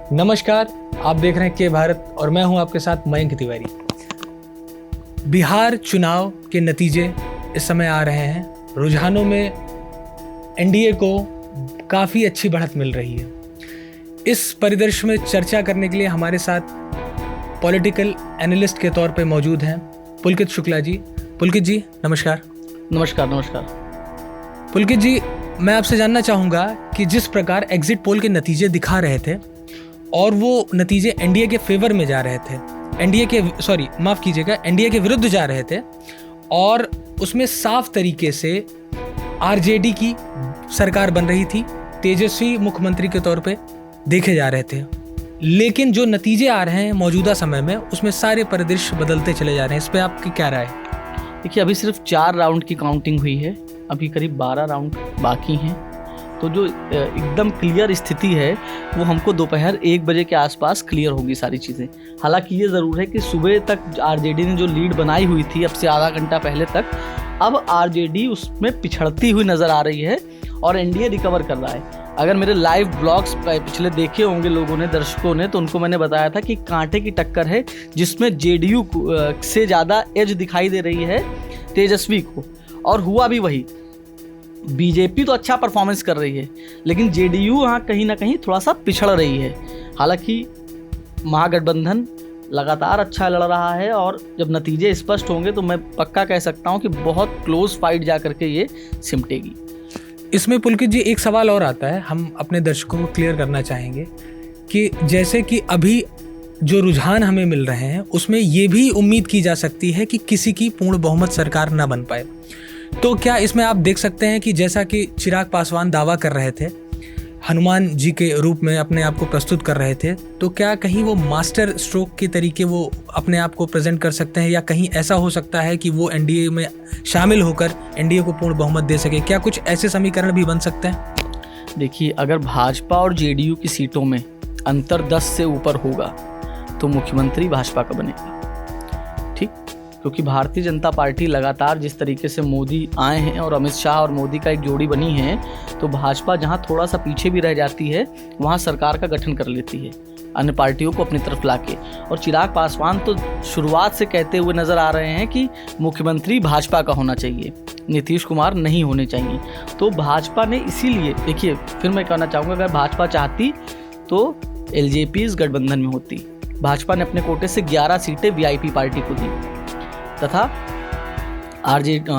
नमस्कार, आप देख रहे हैं के भारत और मैं हूं आपके साथ मयंक तिवारी। बिहार चुनाव के नतीजे इस समय आ रहे हैं। रुझानों में एनडीए को काफ़ी अच्छी बढ़त मिल रही है। इस परिदृश्य में चर्चा करने के लिए हमारे साथ पॉलिटिकल एनालिस्ट के तौर पे मौजूद हैं पुलकित शुक्ला जी। पुलकित जी नमस्कार। नमस्कार। पुलकित जी, मैं आपसे जानना चाहूँगा कि जिस प्रकार एग्जिट पोल के नतीजे दिखा रहे थे और वो नतीजे एनडीए के फेवर में जा रहे थे, एनडीए के विरुद्ध जा रहे थे और उसमें साफ तरीके से आरजेडी की सरकार बन रही थी, तेजस्वी मुख्यमंत्री के तौर पे देखे जा रहे थे। लेकिन जो नतीजे आ रहे हैं मौजूदा समय में, उसमें सारे परिदृश्य बदलते चले जा रहे हैं। इस पर आपकी क्या राय है? देखिए, अभी सिर्फ 4 राउंड की काउंटिंग हुई है, अभी करीब 12 राउंड बाकी हैं। तो जो एकदम क्लियर स्थिति है वो हमको दोपहर 1 बजे के आसपास क्लियर होगी सारी चीज़ें। हालांकि ये ज़रूर है कि सुबह तक आरजेडी ने जो लीड बनाई हुई थी अब से आधा घंटा पहले तक, अब आरजेडी उसमें पिछड़ती हुई नज़र आ रही है और एनडीए रिकवर कर रहा है। अगर मेरे लाइव ब्लॉग्स पिछले देखे होंगे लोगों ने, दर्शकों ने, तो उनको मैंने बताया था कि कांटे की टक्कर है जिसमें जेडीयू से ज़्यादा एज दिखाई दे रही है तेजस्वी को, और हुआ भी वही। बीजेपी तो अच्छा परफॉर्मेंस कर रही है लेकिन जेडीयू वहाँ कहीं ना कहीं थोड़ा सा पिछड़ रही है। हालांकि महागठबंधन लगातार अच्छा लड़ रहा है और जब नतीजे स्पष्ट होंगे तो मैं पक्का कह सकता हूँ कि बहुत क्लोज फाइट जा करके ये सिमटेगी। इसमें पुलकित जी एक सवाल और आता है, हम अपने दर्शकों को क्लियर करना चाहेंगे कि जैसे कि अभी जो रुझान हमें मिल रहे हैं उसमें ये भी उम्मीद की जा सकती है कि किसी की पूर्ण बहुमत सरकार ना बन पाए। तो क्या इसमें आप देख सकते हैं कि जैसा कि चिराग पासवान दावा कर रहे थे, हनुमान जी के रूप में अपने आप को प्रस्तुत कर रहे थे, तो क्या कहीं वो मास्टर स्ट्रोक के तरीके वो अपने आप को प्रेजेंट कर सकते हैं, या कहीं ऐसा हो सकता है कि वो एनडीए में शामिल होकर एनडीए को पूर्ण बहुमत दे सके? क्या कुछ ऐसे समीकरण भी बन सकते हैं? देखिए, अगर भाजपा और जेडीयू की सीटों में अंतर 10 से ऊपर होगा तो मुख्यमंत्री भाजपा का बनेगा। ठीक, क्योंकि भारतीय जनता पार्टी लगातार जिस तरीके से मोदी आए हैं और अमित शाह और मोदी का एक जोड़ी बनी है, तो भाजपा जहां थोड़ा सा पीछे भी रह जाती है वहां सरकार का गठन कर लेती है अन्य पार्टियों को अपनी तरफ लाके। और चिराग पासवान तो शुरुआत से कहते हुए नजर आ रहे हैं कि मुख्यमंत्री भाजपा का होना चाहिए, नीतीश कुमार नहीं होने चाहिए। तो भाजपा ने इसीलिए, देखिए फिर मैं कहना चाहूँगा, अगर भाजपा चाहती तो एलजेपी इस गठबंधन में होती। भाजपा ने अपने कोटे से 11 सीटें वीआईपी पार्टी को दी तथा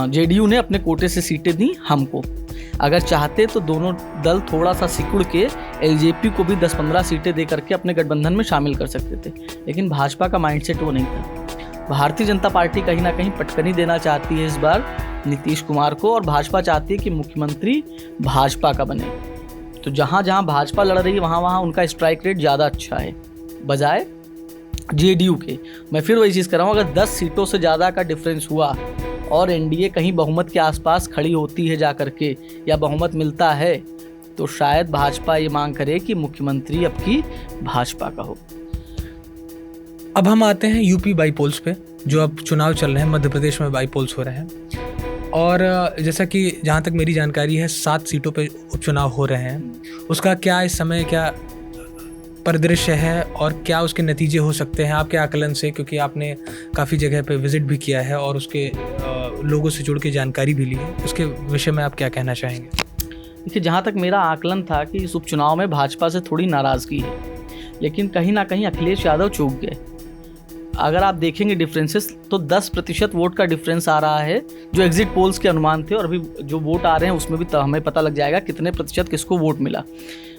जेडीयू ने अपने कोटे से सीटें दी हमको। अगर चाहते तो दोनों दल थोड़ा सा सिकुड़ के एलजेपी को भी 10-15 सीटें दे करके अपने गठबंधन में शामिल कर सकते थे, लेकिन भाजपा का माइंडसेट वो नहीं था। भारतीय जनता पार्टी कहीं ना कहीं पटकनी देना चाहती है इस बार नीतीश कुमार को, और भाजपा चाहती है कि मुख्यमंत्री भाजपा का बने। तो जहाँ जहाँ भाजपा लड़ रही है वहाँ वहाँ उनका स्ट्राइक रेट ज़्यादा अच्छा है बजाय जेडीयू के। मैं फिर वही चीज़ कर रहा हूँ, अगर 10 सीटों से ज़्यादा का डिफरेंस हुआ और एनडीए कहीं बहुमत के आसपास खड़ी होती है जा करके, या बहुमत मिलता है, तो शायद भाजपा ये मांग करे कि मुख्यमंत्री अब की भाजपा का हो। अब हम आते हैं यूपी बाईपोल्स पे, जो अब चुनाव चल रहे हैं, मध्य प्रदेश में बाईपोल्स हो रहे हैं। और जैसा कि जहाँ तक मेरी जानकारी है 7 सीटों पे उपचुनाव हो रहे हैं। उसका क्या इस समय क्या परिदृश्य है और क्या उसके नतीजे हो सकते हैं आपके आकलन से, क्योंकि आपने काफ़ी जगह पे विजिट भी किया है और उसके लोगों से जुड़ के जानकारी भी ली है, उसके विषय में आप क्या कहना चाहेंगे? देखिए, जहाँ तक मेरा आकलन था कि इस उपचुनाव में भाजपा से थोड़ी नाराज़गी है, लेकिन कहीं ना कहीं अखिलेश यादव चूक गए। अगर आप देखेंगे डिफरेंसेस तो 10% वोट का डिफरेंस आ रहा है, जो एग्जिट पोल्स के अनुमान थे, और अभी जो वोट आ रहे हैं उसमें भी हमें पता लग जाएगा कितने प्रतिशत किसको वोट मिला।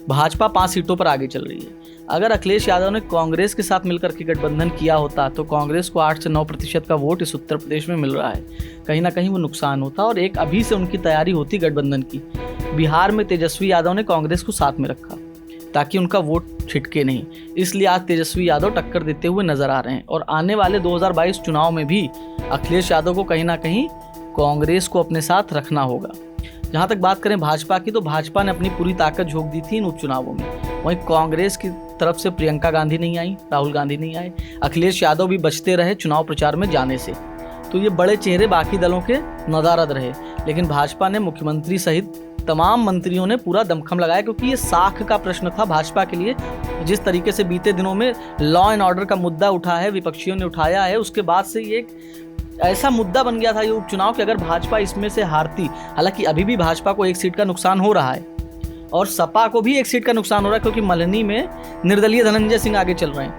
भाजपा 5 सीटों पर आगे चल रही है। अगर अखिलेश यादव ने कांग्रेस के साथ मिलकर के गठबंधन किया होता तो कांग्रेस को 8 से 9% का वोट इस उत्तर प्रदेश में मिल रहा है, कहीं ना कहीं वो नुकसान होता और एक अभी से उनकी तैयारी होती गठबंधन की। बिहार में तेजस्वी यादव ने कांग्रेस को साथ में रखा ताकि उनका वोट छिटके नहीं, इसलिए आज तेजस्वी यादव टक्कर देते हुए नजर आ रहे हैं। और आने वाले 2022 चुनाव में भी अखिलेश यादव को कहीं ना कहीं कांग्रेस को अपने साथ रखना होगा। जहाँ तक बात करें भाजपा की, तो भाजपा ने अपनी पूरी ताकत झोंक दी थी इन उपचुनावों में। वहीं कांग्रेस की तरफ से प्रियंका गांधी नहीं आई, राहुल गांधी नहीं आए, अखिलेश यादव भी बचते रहे चुनाव प्रचार में जाने से। तो ये बड़े चेहरे बाकी दलों के नदारद रहे। लेकिन भाजपा ने मुख्यमंत्री सहित तमाम मंत्रियों ने पूरा दमखम लगाया, क्योंकि ये साख का प्रश्न था भाजपा के लिए। जिस तरीके से बीते दिनों में लॉ एंड ऑर्डर का मुद्दा उठा है, विपक्षियों ने उठाया है, उसके बाद से ये एक ऐसा मुद्दा बन गया था ये उपचुनाव कि अगर भाजपा इसमें से हारती, हालांकि अभी भी भाजपा को 1 सीट का नुकसान हो रहा है और सपा को भी 1 सीट का नुकसान हो रहा है, क्योंकि मल्हनी में निर्दलीय धनंजय सिंह आगे चल रहे हैं।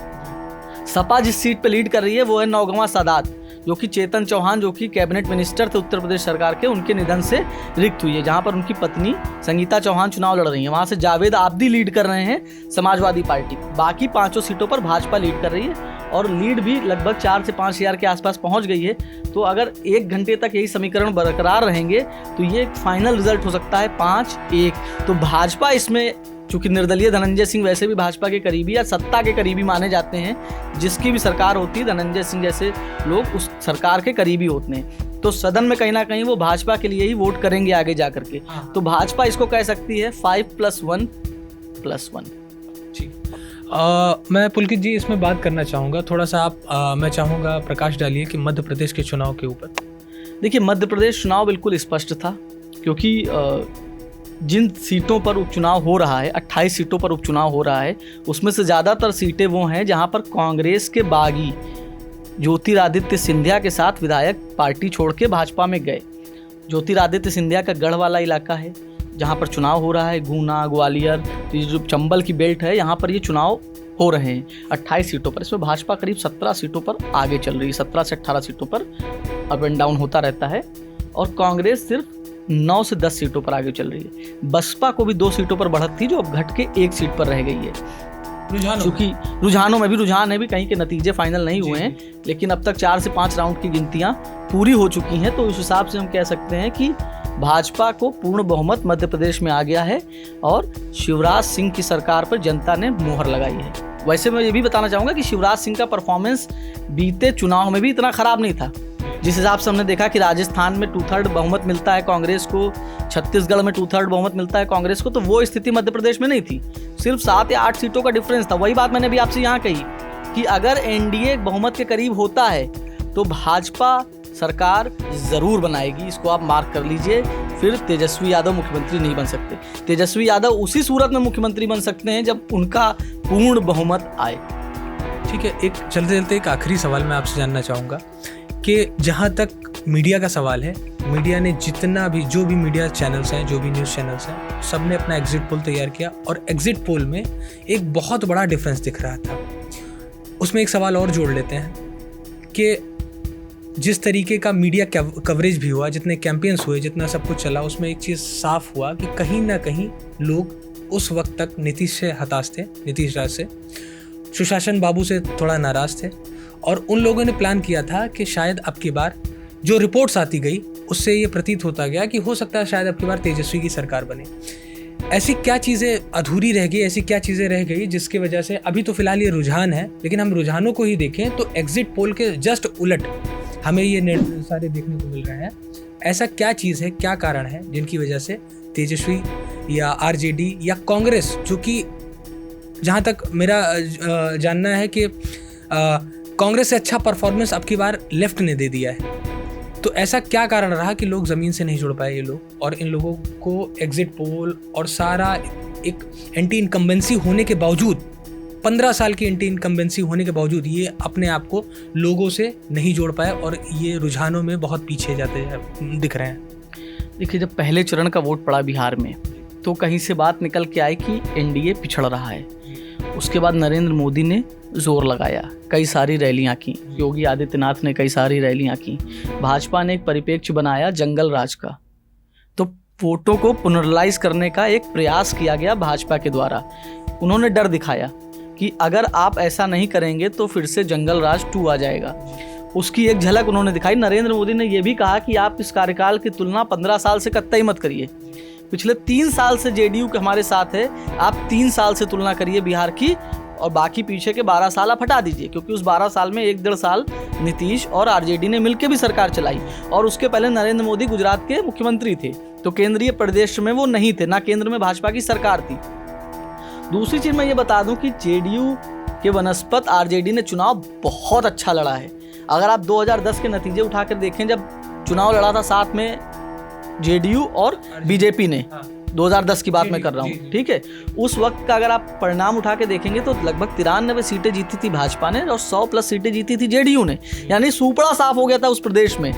सपा जिस सीट पर लीड कर रही है वो है नौगवां सादात, जो कि चेतन चौहान, जो कि कैबिनेट मिनिस्टर थे उत्तर प्रदेश सरकार के, उनके निधन से रिक्त हुई है, जहां पर उनकी पत्नी संगीता चौहान चुनाव लड़ रही हैं। वहां से जावेद आब्दी लीड कर रहे हैं समाजवादी पार्टी। बाकी 5 सीटों पर भाजपा लीड कर रही है और लीड भी लगभग 4 से 5 हज़ार के आसपास पहुंच गई है। तो अगर 1 घंटे तक यही समीकरण बरकरार रहेंगे तो ये फाइनल रिजल्ट हो सकता है 5-1। तो भाजपा इसमें, चूंकि निर्दलीय धनंजय सिंह वैसे भी भाजपा के करीबी या सत्ता के करीबी माने जाते हैं, जिसकी भी सरकार होती है धनंजय सिंह जैसे लोग उस सरकार के करीबी होते हैं, तो सदन में कहीं ना कहीं वो भाजपा के लिए ही वोट करेंगे आगे जा करके। तो भाजपा इसको कह सकती है 5+1+1। मैं पुलकित जी इसमें बात करना चाहूँगा थोड़ा सा। मैं चाहूँगा प्रकाश डालिए कि मध्य प्रदेश के चुनाव के ऊपर। देखिए, मध्य प्रदेश चुनाव बिल्कुल स्पष्ट था, क्योंकि जिन सीटों पर उपचुनाव हो रहा है, 28 सीटों पर उपचुनाव हो रहा है, उसमें से ज़्यादातर सीटें वो हैं जहां पर कांग्रेस के बागी ज्योतिरादित्य सिंधिया के साथ विधायक पार्टी छोड़ के भाजपा में गए। ज्योतिरादित्य सिंधिया का गढ़ वाला इलाका है जहां पर चुनाव हो रहा है, गुना, ग्वालियर, तो ये जो चंबल की बेल्ट है यहाँ पर ये चुनाव हो रहे हैं 28 सीटों पर। इसमें भाजपा करीब 17 सीटों पर आगे चल रही है, 17 से 18 सीटों पर अप एंड डाउन होता रहता है, और कांग्रेस सिर्फ 9 से 10 सीटों पर आगे चल रही है। बसपा को भी 2 सीटों पर बढ़त थी, जो अब घट के 1 सीट पर रह गई है। क्योंकि रुझानों में भी रुझान है, भी कहीं के नतीजे फाइनल नहीं हुए हैं, लेकिन अब तक 4 से 5 राउंड की गिनतियां पूरी हो चुकी हैं। तो उस हिसाब से हम कह सकते हैं कि भाजपा को पूर्ण बहुमत मध्य प्रदेश में आ गया है और शिवराज सिंह की सरकार पर जनता ने मुहर लगाई है। वैसे मैं ये भी बताना चाहूँगा कि शिवराज सिंह का परफॉर्मेंस बीते चुनाव में भी इतना खराब नहीं था। जिस हिसाब से हमने देखा कि राजस्थान में 2/3 बहुमत मिलता है कांग्रेस को, छत्तीसगढ़ में 2/3 बहुमत मिलता है कांग्रेस को, तो वो स्थिति मध्य प्रदेश में नहीं थी। सिर्फ 7 या 8 सीटों का डिफरेंस था। वही बात मैंने भी आपसे यहाँ कही कि अगर एनडीए बहुमत के करीब होता है तो भाजपा सरकार जरूर बनाएगी, इसको आप मार्क कर लीजिए। फिर तेजस्वी यादव मुख्यमंत्री नहीं बन सकते। तेजस्वी यादव उसी सूरत में मुख्यमंत्री बन सकते हैं जब उनका पूर्ण बहुमत आए। ठीक है, एक चलते चलते एक आखिरी सवाल मैं आपसे जानना चाहूँगा कि जहाँ तक मीडिया का सवाल है, मीडिया ने जितना भी, जो भी मीडिया चैनल्स हैं, जो भी न्यूज़ चैनल्स हैं, सब ने अपना एग्जिट पोल तैयार किया और एग्जिट पोल में एक बहुत बड़ा डिफरेंस दिख रहा था। उसमें एक सवाल और जोड़ लेते हैं कि जिस तरीके का मीडिया कवरेज भी हुआ, जितने कैंपेन्स हुए, जितना सब कुछ चला, उसमें एक चीज़ साफ हुआ कि कहीं ना कहीं लोग उस वक्त तक नीतीश से हताश थे, नीतीश राज से, सुशासन बाबू से थोड़ा नाराज़ थे, और उन लोगों ने प्लान किया था कि शायद अब की बार जो रिपोर्ट्स आती गई उससे ये प्रतीत होता गया कि हो सकता है शायद अब की बार तेजस्वी की सरकार बने। ऐसी क्या चीज़ें अधूरी रह गई, ऐसी क्या चीज़ें रह गई जिसकी वजह से अभी तो फिलहाल ये रुझान है, लेकिन हम रुझानों को ही देखें तो एग्जिट पोल के जस्ट उलट हमें ये सारे देखने को मिल रहे हैं। ऐसा क्या चीज़ है, क्या कारण है जिनकी वजह से तेजस्वी या आरजेडी या कांग्रेस, जो कि जहाँ तक मेरा जानना है कि कांग्रेस से अच्छा परफॉर्मेंस अब की बार लेफ्ट ने दे दिया है, तो ऐसा क्या कारण रहा कि लोग ज़मीन से नहीं जुड़ पाए ये लोग, और इन लोगों को एग्जिट पोल और सारा एक एंटी इनकम्बेंसी होने के बावजूद, 15 साल की एंटी इनकम्बेंसी होने के बावजूद ये अपने आप को लोगों से नहीं जोड़ पाए और ये रुझानों में बहुत पीछे जाते दिख रहे हैं। देखिए, जब पहले चरण का वोट पड़ा बिहार में तो कहीं से बात निकल के आई कि एनडीए पिछड़ रहा है। उसके बाद नरेंद्र मोदी ने जोर लगाया, कई सारी रैलियां की, योगी आदित्यनाथ ने कई सारी रैलियां की, भाजपा ने एक परिप्रेक्ष्य बनाया जंगल राज का, तो वोटों को पुनर्लाइज करने का एक प्रयास किया गया भाजपा के द्वारा। उन्होंने डर दिखाया कि अगर आप ऐसा नहीं करेंगे तो फिर से जंगल राज 2 आ जाएगा। उसकी एक झलक उन्होंने दिखाई। नरेंद्र मोदी ने यह भी कहा कि आप इस कार्यकाल की तुलना 15 साल से कतई मत करिए, पिछले 3 साल से जेडीयू के हमारे साथ है, आप 3 साल से तुलना करिए बिहार की, और बाकी पीछे के 12 साल आप हटा दीजिए, क्योंकि उस 12 साल में 1-1.5 साल नीतीश और आरजेडी ने मिलकर भी सरकार चलाई, और उसके पहले नरेंद्र मोदी गुजरात के मुख्यमंत्री थे, तो केंद्रीय प्रदेश में वो नहीं थे, ना केंद्र में भाजपा की सरकार थी। दूसरी चीज मैं ये बता दूं कि जेडीयू के वनस्पत आरजेडी ने चुनाव बहुत अच्छा लड़ा है। अगर आप 2010 के नतीजे उठाकर देखें, जब चुनाव लड़ा था साथ में जेडीयू और बीजेपी ने, 2010 की बात मैं कर रहा हूँ, ठीक है, उस वक्त का अगर आप परिणाम उठा के देखेंगे तो लगभग 93 सीटें जीती थी भाजपा ने और 100+ सीटें जीती थी जेडीयू ने। यानी सूपड़ा साफ हो गया था उस प्रदेश में।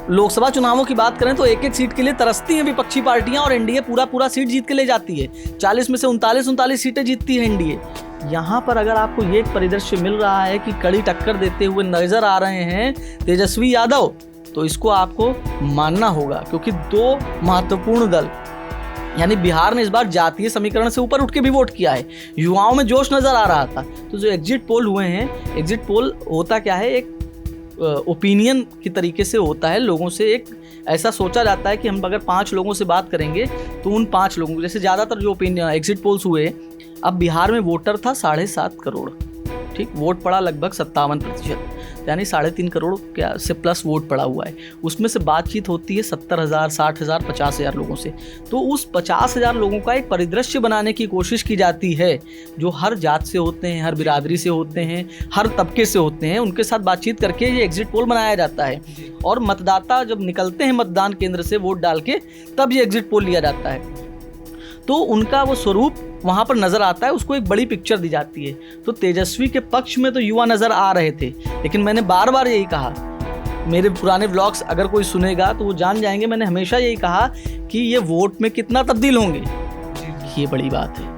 लोकसभा चुनावों की बात करें तो एक एक सीट के लिए तरसती हैं विपक्षी पार्टियां और एनडीए पूरा सीट जीत के ले जाती है। 40 में से 39 सीटें जीतती है एनडीए। यहाँ पर अगर आपको ये एक परिदृश्य मिल रहा है कि कड़ी टक्कर देते हुए नजर आ रहे हैं तेजस्वी यादव, तो इसको आपको मानना होगा, क्योंकि 2 महत्वपूर्ण दल, यानी बिहार ने इस बार जातीय समीकरण से ऊपर उठ के भी वोट किया है। युवाओं में जोश नजर आ रहा था। तो जो एग्जिट पोल हुए हैं, एग्जिट पोल होता क्या है, एक ओपिनियन की तरीके से होता है। लोगों से एक ऐसा सोचा जाता है कि हम अगर 5 लोगों से बात करेंगे तो उन 5 लोगों को, जैसे ज़्यादातर जो ओपिनियन एग्जिट पोल्स हुए, अब बिहार में वोटर था 7.5 करोड़, ठीक, वोट पड़ा लगभग 57%, यानी 3.5 करोड़ क्या से प्लस वोट पड़ा हुआ है। उसमें से बातचीत होती है 70,000, 60,000, 50,000 लोगों से। तो उस 50,000 लोगों का एक परिदृश्य बनाने की कोशिश की जाती है, जो हर जात से होते हैं, हर बिरादरी से होते हैं, हर तबके से होते हैं। उनके साथ बातचीत करके ये एग्जिट पोल बनाया जाता है और मतदाता जब निकलते हैं मतदान केंद्र से वोट डाल के, तब ये एग्जिट पोल लिया जाता है। तो उनका वो स्वरूप वहाँ पर नज़र आता है, उसको एक बड़ी पिक्चर दी जाती है। तो तेजस्वी के पक्ष में तो युवा नज़र आ रहे थे, लेकिन मैंने बार बार यही कहा, मेरे पुराने व्लॉग्स अगर कोई सुनेगा तो वो जान जाएंगे, मैंने हमेशा यही कहा कि ये वोट में कितना तब्दील होंगे, ये बड़ी बात है।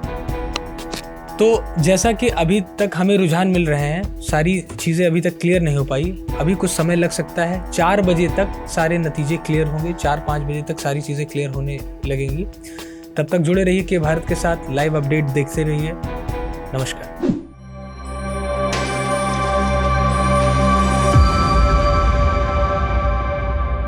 तो जैसा कि अभी तक हमें रुझान मिल रहे हैं, सारी चीज़ें अभी तक क्लियर नहीं हो पाई, अभी कुछ समय लग सकता है। 4 बजे तक सारे नतीजे क्लियर होंगे, 4-5 बजे तक सारी चीज़ें क्लियर होने लगेंगी। तब तक जुड़े रहिए के भारत के साथ, लाइव अपडेट देखते रहिए। नमस्कार।